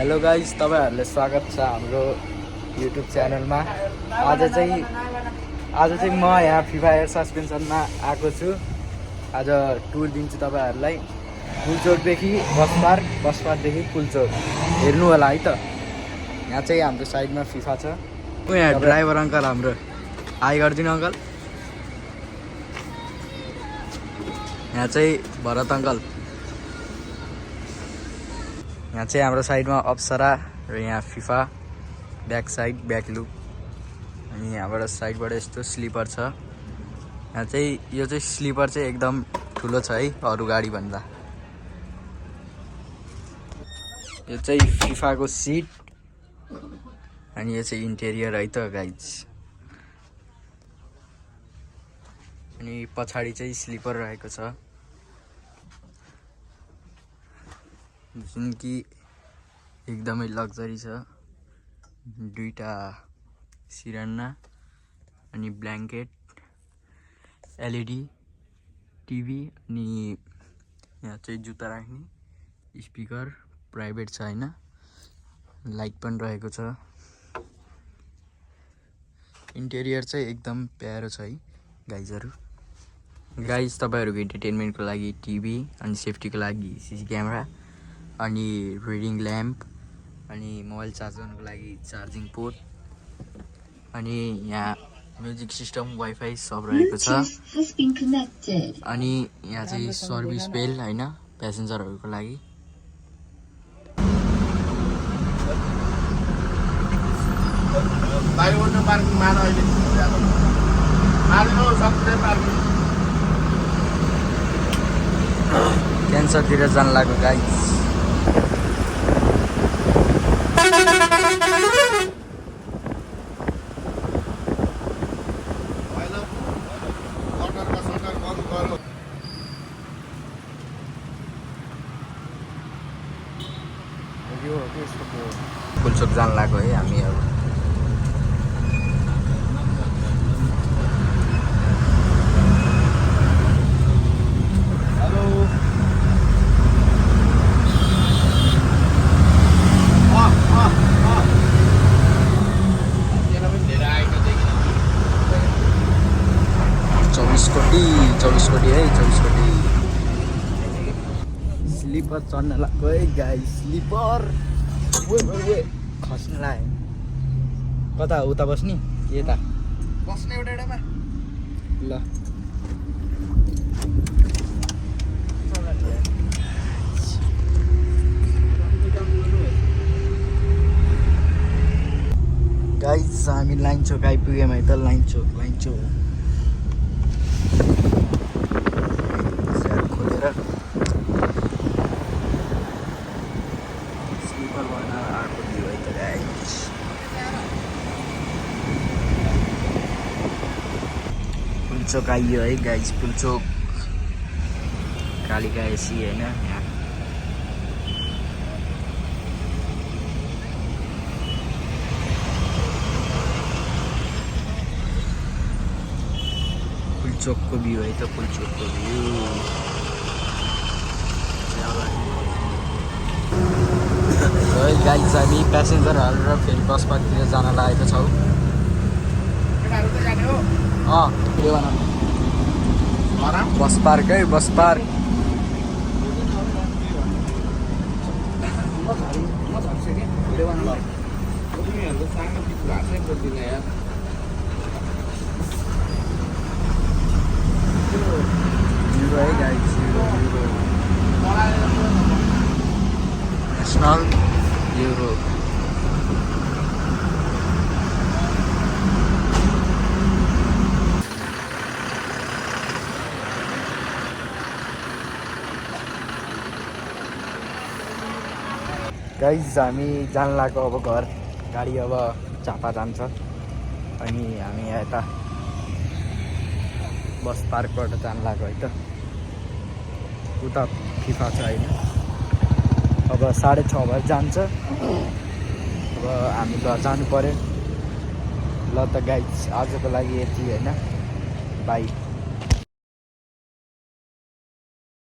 Hello guys, तपाईहरुलाई स्वागत छ हाम्रो युट्युब च्यानलमा। आज चाहिँ म यहाँ फ्री फायर सस्पेन्सनमा आएको छु। आज टुर दिन्छु तपाईहरुलाई पुलचोकदेखि बसपार्कदेखि पुलचोक। हेर्नु होला है त। यहाँ चाहिँ हाम्रो साइडमा फिफा छ। यहाँ ड्राइभर अंकल हाम्रो हाई गरिदिनु अंकल। यहाँ चाहिँ भरत अंकल। यहाँ चाहिँ हाम्रो साइडमा अप्सरा र यहाँ FIFA back side back look. अनि यहाँबाट साइडबाट यस्तो स्लिपर छ। यहाँ चाहिँ यो चाहिँ स्लिपर चाहिँ एकदम ठुलो छ है अरू गाडी भन्दा। यो चाहिँ फिफाको सिट अनि यो चाहिँ इन्टेरियर है त गाइज। अनि पछाडि चाहिँ स्लिपर रहेको छ जुन कि एकदमै लग्जरी छ। दुईटा सिराना अनि ब्ल्याङ्केट, एलइडी टिभी अनि यहाँ चाहिँ जुत्ता राख्ने स्पिकर प्राइभेट छ हैन। लाइट पनि रहेको छ। इन्टेरियर चाहिँ एकदम प्यारो छ है गाइजहरु। गाइज तपाईहरुको इन्टरटेनमेन्टको लागि टिभी अनि सेफ्टीको लागि सीसी क्यामेरा अनि रिडिङ ल्याम्प अनि मोबाइल चार्ज गर्नको लागि चार्जिङ पोर्ट अनि यहाँ म्युजिक सिस्टम वाइफाई सब रहेको छ। अनि यहाँ चाहिँ सर्भिस बेल हैन प्यासेन्जरहरुको लागि। क्यान्सरतिर जान लाग्यो गाइस। पुलचोक जान लाग्यो है हामी अब। चौबीस कोटी है 24 कोटी। स्लिपर चढ्न लाग्यो है गाइस। स्लिपर खस्न लाग्यो। कता उता बस्ने यता बस्ने एउटामा ल। गाइस हामी लाइन चौक आइपुग्यौँ है त। लाइन चौक खोलेर स्लिपर बनाएर आएको भ्यू है त गाइस। पुलचोक आइयो है गाइस। पुलचोक कालिका एसी हैन यहाँ। पुलचोकको भ्यू है त। पुलचोकको भ्यू गाइस हामी प्यासेन्जरहरू र फेरि बस पार्कतिर जान लागेको छौँ। बस पार्क है bus park. National euro guys हामी जान लाग्यो अब घर। गाडी अब झापा जान्छ। अनि हामी यता बस पार्कबाट जान लाग्यो है त। उता फिफा छ हैन। अब 6:30 भएर जान्छ। अब हामी घर जानु पर्यो। ल त गाइस आजको लागि यति हैन। बाई।